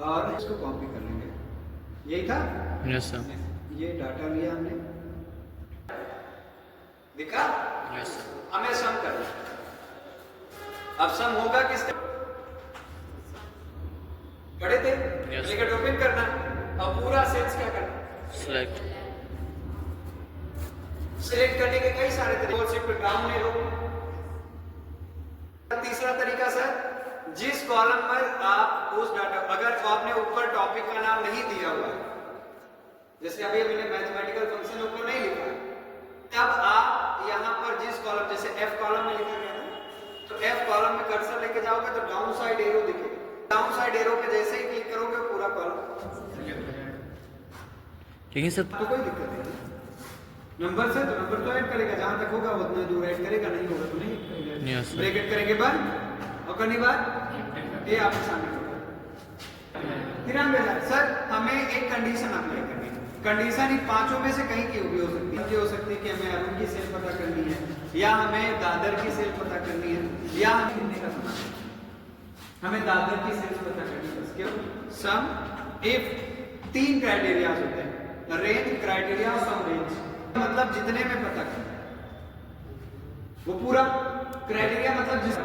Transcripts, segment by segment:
और इसको कॉपी कर लेंगे। यही था। Yes sir. ये डाटा लिया हमने, दिखा। Yes sir. हमें सम करना। अब सम होगा किसका? पढ़े थे। ब्रैकेट ओपन करना और पूरा सेल्स क्या करना? सिलेक्ट। सिलेक्ट करने के कई सारे तरीके, शिफ्ट डाउन एरो। तीसरा तरीका सर, जिस कॉलम में आप उस डाटा, अगर आपने ऊपर टॉपिक का नाम नहीं दिया हुआ है, जैसे अभी मैंने मैथमेटिकल फंक्शन ऊपर नहीं लिखा है, तब आप यहां पर जिस कॉलम, जैसे एफ कॉलम में लिखा गया था, तो एफ कॉलम में कर्सर लेके जाओगे तो डाउन साइड एरो दिखेगा। डाउन साइड एरो पे जैसे ही क्लिक करोगे पूरा कॉलम, लेकिन सर तो कोई दिक्कत नहीं। नंबर से तो नंबर तो ऐड करेगा, जहां तक होगा उतना दूर ऐड करेगा, नहीं होगा तो नहीं करेगा। ब्रैकेट करेंगे बंद और करने बाद ये आपके सामने होगा। 93,000। सर हमें एक कंडीशन अप्लाई करनी है। कंडीशन इन पांचों में से कहीं की भी हो सकती है। हो सकती है कि हमें अरुण की सेल पता करनी है, या हमें दादर की सेल पता करनी है, या हमें कितने का सामान है, हमें दादर की सेल्स पता करनी है। क्यों? सम इफ 3 क्राइटेरिया होते हैं, रेंज, क्राइटेरिया और सम रेंज। मतलब जितने में पता करना है वो पूरा, क्राइटेरिया मतलब जिस,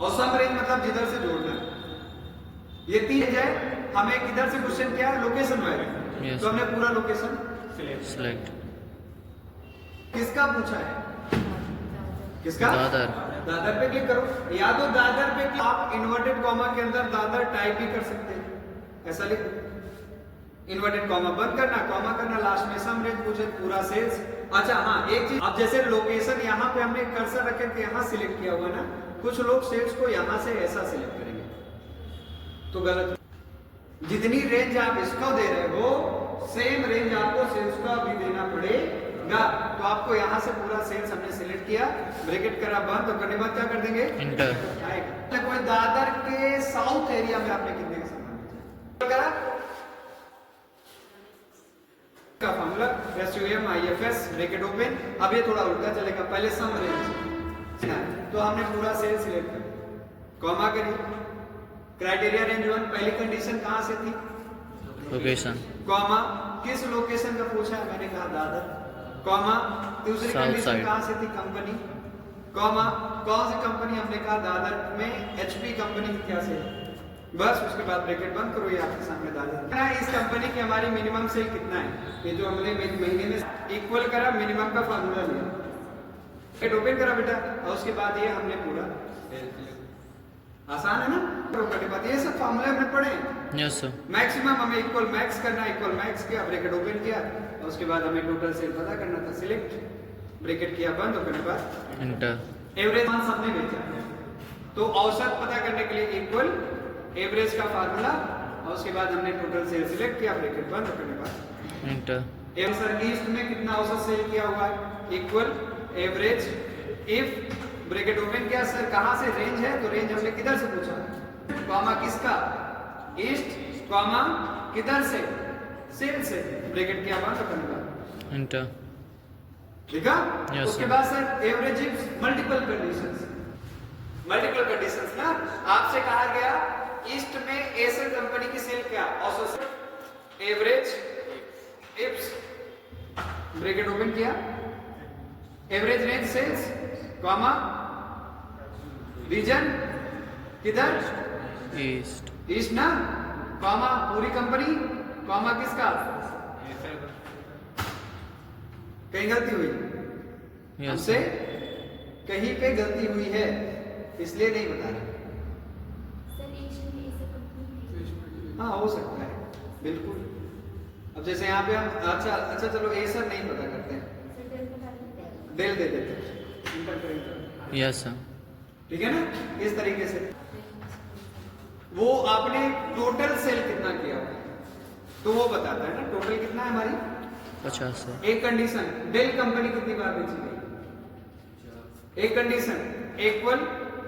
और सम रेंज मतलब जिधर से जोड़ना है। ये 3 है। हमें किधर से क्वेश्चन किया है? Location wise. तो हमने पूरा लोकेशन सिलेक्ट। किसका पूछा है? किसका? दादर। दादर पे क्लिक करो, या तो दादर पे आप इन्वर्टेड कॉमा के अंदर दादर टाइप भी कर सकते हैं, ऐसा लिख, इन्वर्टेड कॉमा बंद करना, कॉमा करना, लास्ट में सम रेंज पूछे, पूरा सेल्स। अच्छा हाँ, एक चीज, अब जैसे लोकेशन यहाँ पे हमने कर्सर रखे थे, यहाँ सिलेक्ट किया हुआ ना, कुछ लोग सेल्स को यहाँ से ऐसा सिलेक्ट करेंगे तो गलत। जितनी रेंज आप इसको दे रहे हो सेम रेंज आपको सेल्स का भी देना पड़ेगा। तो आपको यहाँ से पूरा सेल्स हमने सिलेक्ट किया, ब्रैकेट करा बंद, तो करने बाद क्या कर देंगे? इंटर। आएगा। कोई दादर के साउथ एरिया में आपने कितने का सामान करा का formula SUM IFS bracket open. अब ये थोड़ा उल्टा चलेगा, पहले सम रेंज, तो हमने पूरा सेल सिलेक्ट कर, कॉमा करी, क्राइटेरिया रेंज 1, पहली कंडीशन कहां से थी? लोकेशन। कॉमा किस लोकेशन का पूछा है? मैंने कहा दादर, कॉमा दूसरी कंडीशन कहां से थी? कंपनी, कॉमा कौन सी कंपनी? हमने कहा दादर में HP कंपनी क्या से, बस उसके बाद ब्रैकेट बंद करो। ये आपके सामने दादर, इस कंपनी की हमारी मिनिमम सेल कितना है, ये जो हमने महीने में इक्वल करा, मिनिमम का फार्मूला लिया, ब्रैकेट ओपन करा बेटा, और उसके बाद ये हमने पूरा, आसान है ना? करने बाद ये सब फार्मूले हमने पढ़े। Yes sir. मैक्सिमम हमें इक्वल मैक्स करना, इक्वल मैक्स किया, ब्रैकेट ओपन किया, और उसके बाद हमें टोटल सेल पता करना था, सिलेक्ट, ब्रैकेट किया बंद, और करने बाद इंटर। एवरेज मान सबने बेचा, तो औसत पता करने के लिए इक्वल एवरेज का फार्मूला, और उसके बाद हमने टोटल सेल सिलेक्ट किया, ब्रैकेट बंद, और करने बाद इंटर। सर ईस्ट में कितना औसत सेल किया हुआ है? Equal average if bracket open किया। सर कहां से रेंज है? तो रेंज हमने किधर से पूछा? कॉमा किसका? ईस्ट, कॉमा किधर से? सेल से, ब्रैकेट किया बंद, करने बाद इंटर। ठीक है? उसके बाद sir average if multiple conditions, multiple conditions ना, आपसे कहा गया ईस्ट में एसर कंपनी की सेल क्या? औसत एवरेज इफ ब्रैकेट ओपन किया, average range sales, comma region किधर? ईस्ट। ईस्ट ना, कॉमा पूरी कंपनी, कॉमा किसका? कहीं गलती हुई? हमसे कहीं पे गलती हुई है, इसलिए नहीं बता रहे। हाँ हो सकता है, बिल्कुल। अब जैसे यहाँ पे हम, अच्छा चलो एसर नहीं पता करते हैं, डेल दे देते हैं, यस सर। ठीक है ना? इस तरीके से वो आपने टोटल सेल कितना किया तो वो बताता है ना, टोटल कितना है हमारी 50 सर। एक कंडीशन, डेल कंपनी कितनी बार बेची गई, एक condition, equal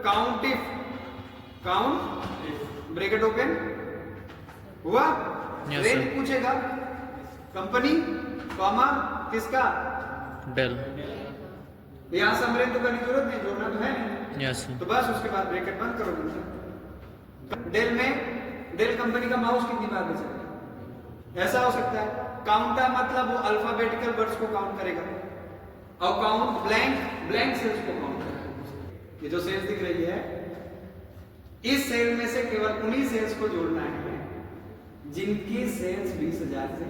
count if, count bracket open हुआ, रेंज पूछेगा, कंपनी, कॉमा किसका? डेल। यहां समरेंज तो करने की जरूरत नहीं, जोड़ना तो है नहीं। यस। तो बस उसके बाद ब्रैकेट बंद करो। डेल में डेल कंपनी का माउस कितनी बार बेचेगा? ऐसा हो सकता है। काउंटर मतलब वो अल्फाबेटिकल वर्ड्स को काउंट करेगा, और काउंट ब्लैंक सेल्स को काउंट करेगा। ये जो सेल्स दिख रही है, इस सेल में से केवल उन्हीं सेल्स को जोड़ना है जिनकी सेल्स 20,000 से